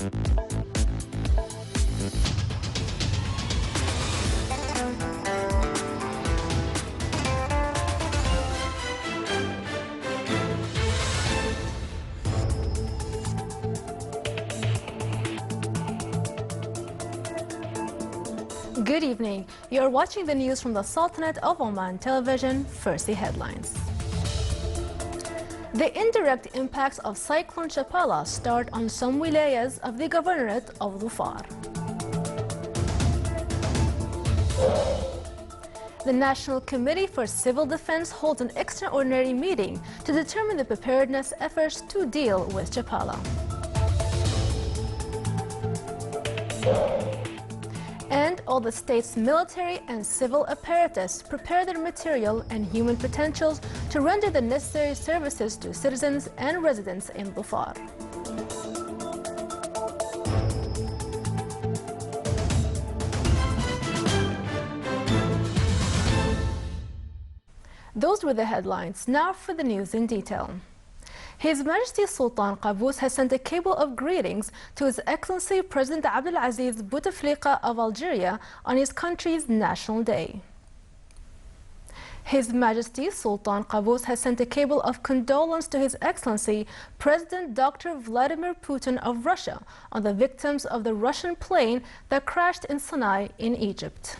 Good evening. You are watching the news from the Sultanate of Oman television. First, the headlines. The indirect impacts of Cyclone Chapala start on some wilayas of the Governorate of Dhofar. The National Committee for Civil Defense holds an extraordinary meeting to determine the preparedness efforts to deal with Chapala. And all the state's military and civil apparatus prepare their material and human potentials to render the necessary services to citizens and residents in Dhofar. Those were the headlines. Now for the news in detail. His Majesty Sultan Qaboos has sent a cable of greetings to His Excellency President Abdelaziz Bouteflika of Algeria on his country's National Day. His Majesty Sultan Qaboos has sent a cable of condolence to His Excellency President Dr. Vladimir Putin of Russia on the victims of the Russian plane that crashed in Sinai in Egypt.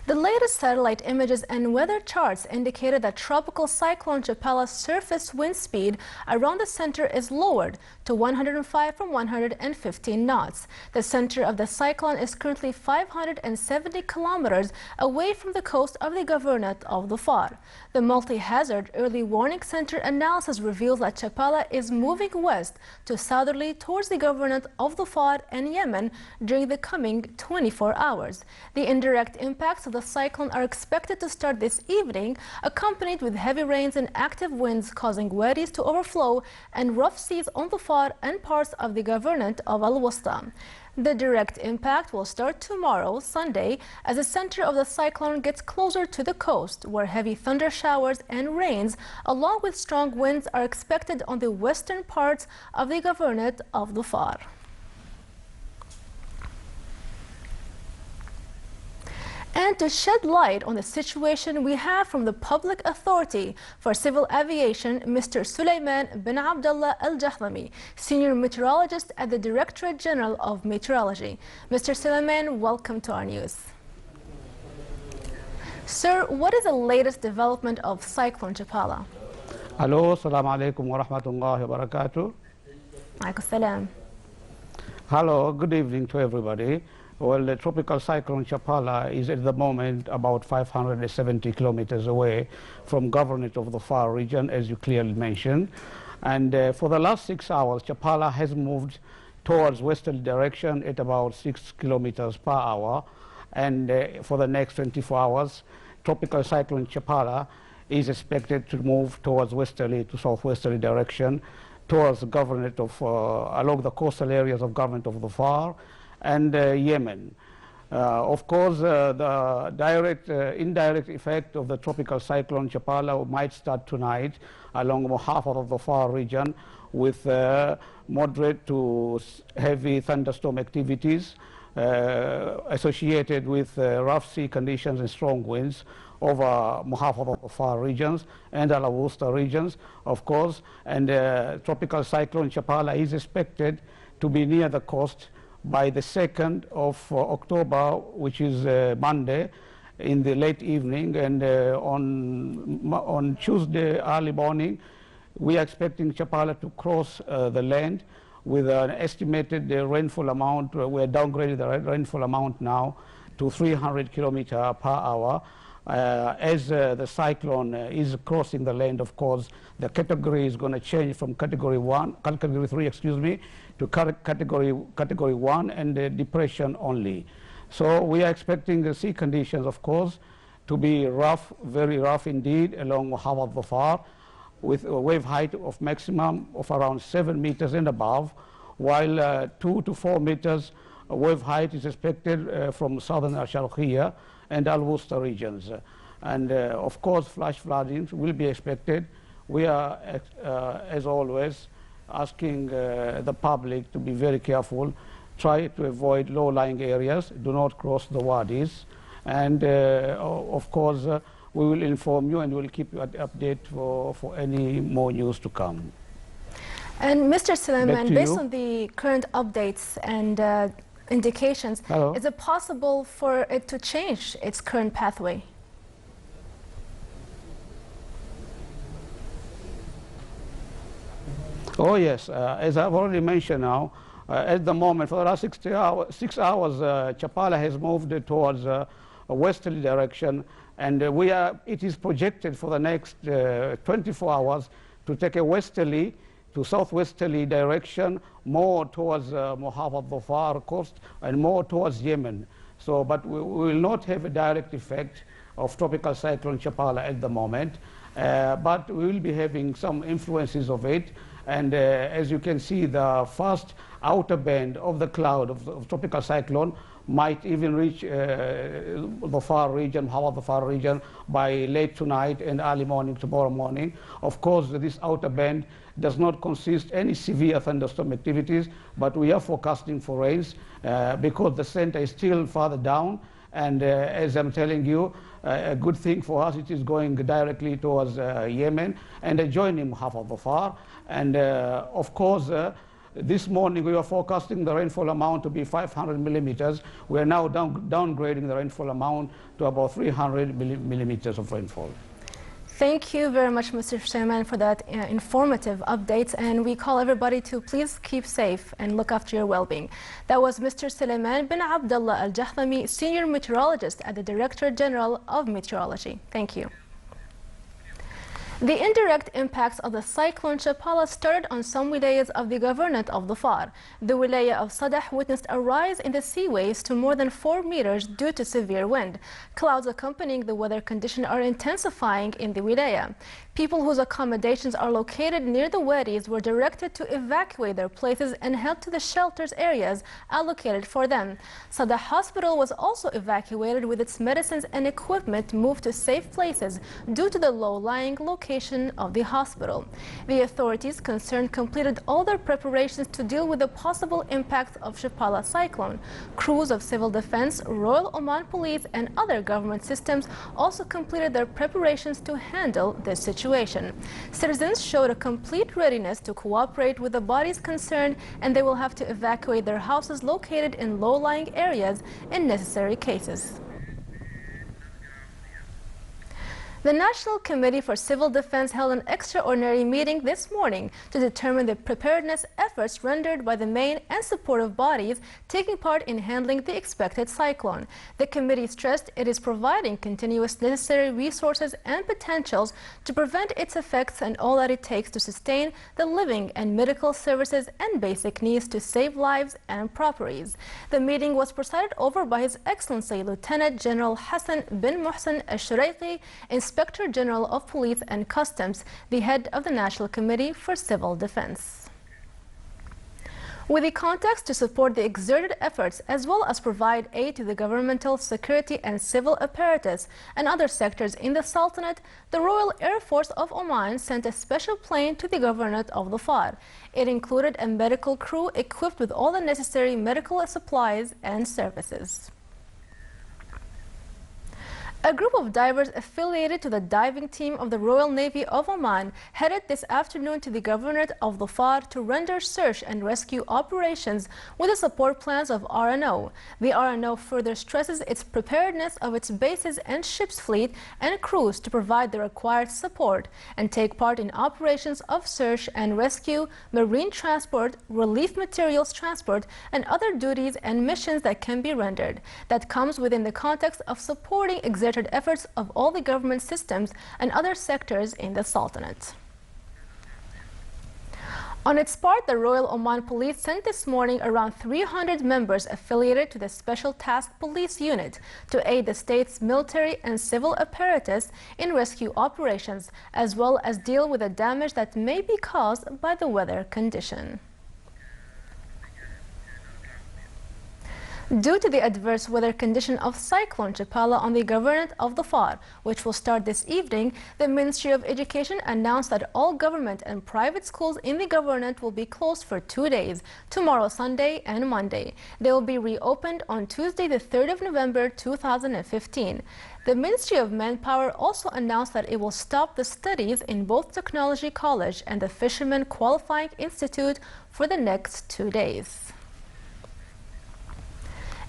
The latest satellite images and weather charts indicated that Tropical Cyclone Chapala's surface wind speed around the center is lowered to 105 from 115 knots. The center of the cyclone is currently 570 kilometers away from the coast of the Governorate of Dhofar. The multi-hazard early warning center analysis reveals that Chapala is moving west to southerly towards the Governorate of Dhofar and Yemen during the coming 24 hours. The indirect impacts of the cyclone are expected to start this evening, accompanied with heavy rains and active winds causing wadis to overflow and rough seas on Dhofar and parts of the Governorate of Al-Wusta. The direct impact will start tomorrow, Sunday, as the center of the cyclone gets closer to the coast, where heavy thunder showers and rains, along with strong winds, are expected on the western parts of the Governorate of Dhofar. And to shed light on the situation, we have from the Public Authority for Civil Aviation, Mr. Sulaiman bin Abdullah Al-Jahlami, Senior Meteorologist at the Directorate General of Meteorology. Mr. Sulaiman, welcome to our news. Sir, what is the latest development of Cyclone Chapala? Hello, assalamu alaikum wa rahmatullahi wa barakatuh. Alaikum salam. Hello, good evening to everybody. Well, the tropical cyclone Chapala is at the moment about 570 kilometers away from Governorate of the Dhofar region, as you clearly mentioned. And for the last 6 hours, Chapala has moved towards westerly direction at about 6 kilometers per hour. And for the next 24 hours, tropical cyclone Chapala is expected to move towards westerly to southwesterly direction towards the Governorate of, along the coastal areas of Governorate of the Dhofar and Yemen. Of course, the indirect effect of the tropical cyclone Chapala might start tonight along half of the Dhofar region with moderate to heavy thunderstorm activities associated with rough sea conditions and strong winds over half of the Dhofar regions and Al-Wusta regions, of course. And tropical cyclone Chapala is expected to be near the coast by the 2nd of October, which is Monday, in the late evening. And on Tuesday early morning, we are expecting Chapala to cross the land with an estimated rainfall amount. We are downgrading the rainfall amount now to 300 kilometers per hour. As the cyclone is crossing the land, of course, the category is going to change from category 3, excuse me, to category 1 and depression only. So we are expecting the sea conditions, of course, to be rough, very rough indeed, along Hawad Dhofar, with a wave height of maximum of around 7 meters and above, while 2 to 4 meters wave height is expected from southern Al-Sharqiyya and Al-Wusta regions. And of course, flash flooding will be expected. We are, as always, asking the public to be very careful, try to avoid low-lying areas, do not cross the wadis, and of course we will inform you and we'll keep you update for any more news to come. And Mr. Suleiman, based on the current updates and indications, is it possible for it to change its current pathway? Oh yes, as I've already mentioned now, at the moment, for the last 6 hours, Chapala has moved towards a westerly direction, and it is projected for the next 24 hours to take a westerly to southwesterly direction, more towards Muhammad Dhofar coast and more towards Yemen. So, but we will not have a direct effect of tropical cyclone Chapala at the moment, but we will be having some influences of it. And as you can see, the first outer band of the cloud of tropical cyclone might even reach the far region, Muhammad Dhofar region, by late tonight and early morning tomorrow morning. Of course, this outer band does not consist any severe thunderstorm activities, but we are forecasting for rains because the center is still farther down. And as I'm telling you, a good thing for us, it is going directly towards Yemen and adjoining Muhammad Dhofar. And of course, this morning we were forecasting the rainfall amount to be 500 millimeters. We are now downgrading the rainfall amount to about 300 millimeters of rainfall. Thank you very much, Mr. Suleiman, for that informative updates, and we call everybody to please keep safe and look after your well-being. That was Mr. Suleiman bin Abdullah Al-Jahdami, Senior Meteorologist at the Director General of Meteorology. Thank you. The indirect impacts of the Cyclone Chapala started on some wilayas of the Governorate of Dhofar. The wilaya of Sadah witnessed a rise in the sea waves to more than 4 meters due to severe wind. Clouds accompanying the weather condition are intensifying in the wilaya. People whose accommodations are located near the wadis were directed to evacuate their places and head to the shelters areas allocated for them. Sadah Hospital was also evacuated with its medicines and equipment moved to safe places due to the low-lying location of the hospital. The authorities concerned completed all their preparations to deal with the possible impacts of Chapala cyclone. Crews of civil defense, Royal Oman Police and other government systems also completed their preparations to handle this situation. Citizens showed a complete readiness to cooperate with the bodies concerned, and they will have to evacuate their houses located in low-lying areas in necessary cases. The National Committee for Civil Defense held an extraordinary meeting this morning to determine the preparedness efforts rendered by the main and supportive bodies taking part in handling the expected cyclone. The committee stressed it is providing continuous necessary resources and potentials to prevent its effects and all that it takes to sustain the living and medical services and basic needs to save lives and properties. The meeting was presided over by His Excellency Lieutenant General Hassan bin Mohsen Al-Shuraiqi, Inspector General of Police and Customs, the head of the National Committee for Civil Defense. With the context to support the exerted efforts as well as provide aid to the governmental, security and civil apparatus and other sectors in the Sultanate, the Royal Air Force of Oman sent a special plane to the Governorate of Dhofar. It included a medical crew equipped with all the necessary medical supplies and services. A group of divers affiliated to the diving team of the Royal Navy of Oman headed this afternoon to the Governorate of Dhofar to render search and rescue operations with the support plans of RNO. The RNO further stresses its preparedness of its bases and ships fleet and crews to provide the required support and take part in operations of search and rescue, marine transport, relief materials transport, and other duties and missions that can be rendered. That comes within the context of supporting exerted efforts of all the government systems and other sectors in the Sultanate. On its part, the Royal Oman Police sent this morning around 300 members affiliated to the Special Task Police Unit to aid the state's military and civil apparatus in rescue operations, as well as deal with the damage that may be caused by the weather condition. Due to the adverse weather condition of Cyclone Chapala on the Governorate of Dhofar, which will start this evening, the Ministry of Education announced that all government and private schools in the Governorate will be closed for 2 days, tomorrow Sunday and Monday. They will be reopened on Tuesday the 3rd of November 2015. The Ministry of Manpower also announced that it will stop the studies in both Technology College and the Fishermen Qualifying Institute for the next 2 days.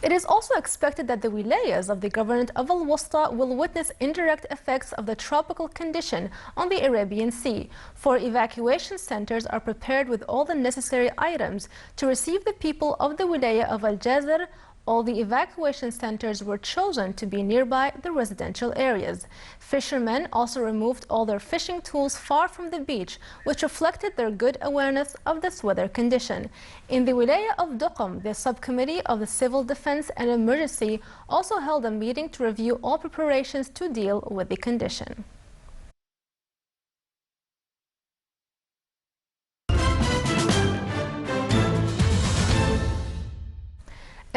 It is also expected that the wilayas of the Governorate of Al-Wusta will witness indirect effects of the tropical condition on the Arabian Sea. 4 evacuation centers are prepared with all the necessary items to receive the people of the wilaya of Al-Jazir. All the evacuation centers were chosen to be nearby the residential areas. Fishermen also removed all their fishing tools far from the beach, which reflected their good awareness of this weather condition. In the wilaya of Duqm, the subcommittee of the Civil Defense and Emergency also held a meeting to review all preparations to deal with the condition.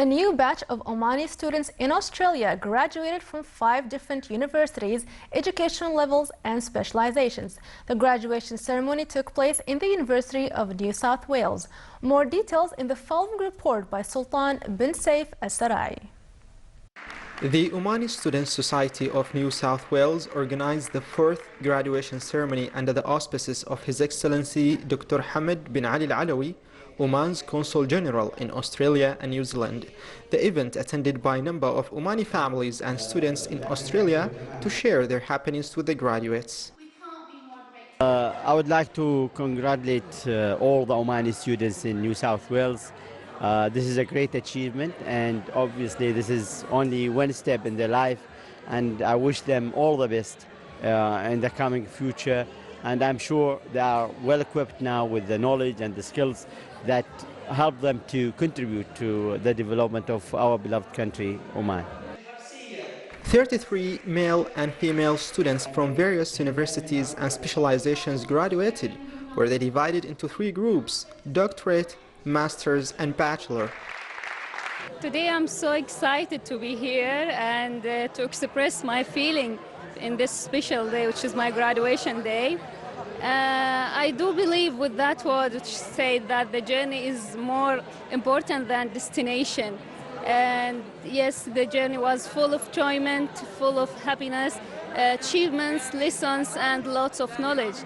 A new batch of Omani students in Australia graduated from 5 different universities, educational levels and specializations. The graduation ceremony took place in the University of New South Wales. More details in the following report by Sultan bin Saif As-Sarai. The Omani Students' Society of New South Wales organized the 4th graduation ceremony under the auspices of His Excellency Dr. Hamad bin Ali Al-Alawi, Oman's Consul General in Australia and New Zealand. The event attended by a number of Omani families and students in Australia to share their happenings with the graduates. I would like to congratulate all the Omani students in New South Wales. This is a great achievement, and obviously this is only one step in their life, and I wish them all the best in the coming future. And I'm sure they are well equipped now with the knowledge and the skills that help them to contribute to the development of our beloved country, Oman. 33 male and female students from various universities and specializations graduated, where they divided into 3 groups: doctorate, master's and bachelor. Today I'm so excited to be here and to express my feeling in this special day, which is my graduation day. I do believe with that word which said that the journey is more important than destination. And yes, the journey was full of enjoyment, full of happiness, achievements, lessons and lots of knowledge.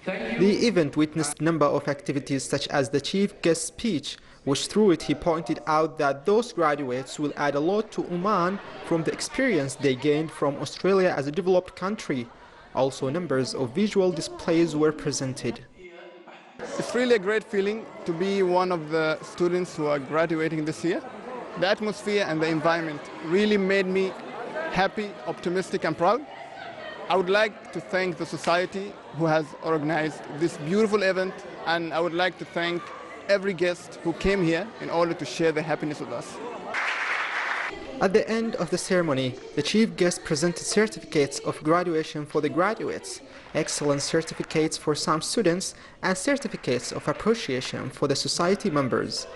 The event witnessed a number of activities such as the chief guest speech, which through it he pointed out that those graduates will add a lot to Oman from the experience they gained from Australia as a developed country. Also, numbers of visual displays were presented. It's really a great feeling to be one of the students who are graduating this year. The atmosphere and the environment really made me happy, optimistic and proud. I would like to thank the society who has organized this beautiful event, and I would like to thank every guest who came here in order to share their happiness with us. At the end of the ceremony, the chief guest presented certificates of graduation for the graduates, excellence certificates for some students, and certificates of appreciation for the society members.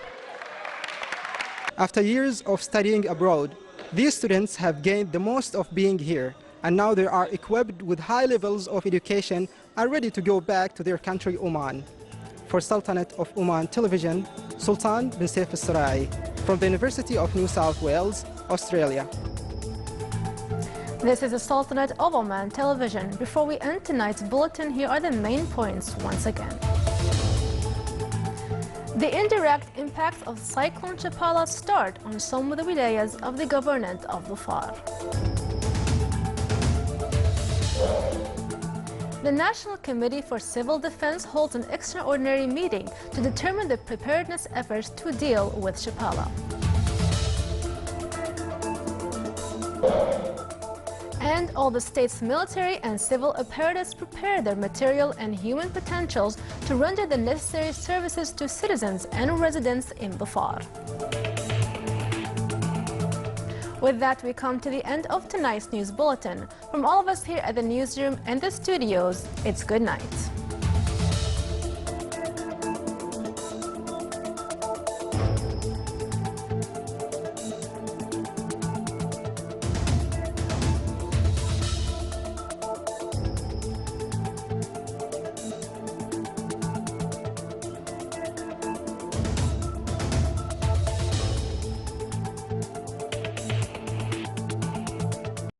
After years of studying abroad, these students have gained the most of being here, and now they are equipped with high levels of education and ready to go back to their country, Oman. For Sultanate of Oman Television, Sultan bin Saif As-Sarai, from the University of New South Wales, Australia. This is the Sultanate of Oman Television. Before we end tonight's bulletin, here are the main points once again. The indirect impacts of Cyclone Chapala start on some of the wilayas of the Governorate of Dhofar. The National Committee for Civil Defense holds an extraordinary meeting to determine the preparedness efforts to deal with Chapala. And all the state's military and civil apparatus prepare their material and human potentials to render the necessary services to citizens and residents in Dhofar. With that, we come to the end of tonight's news bulletin. From all of us here at the newsroom and the studios, it's good night.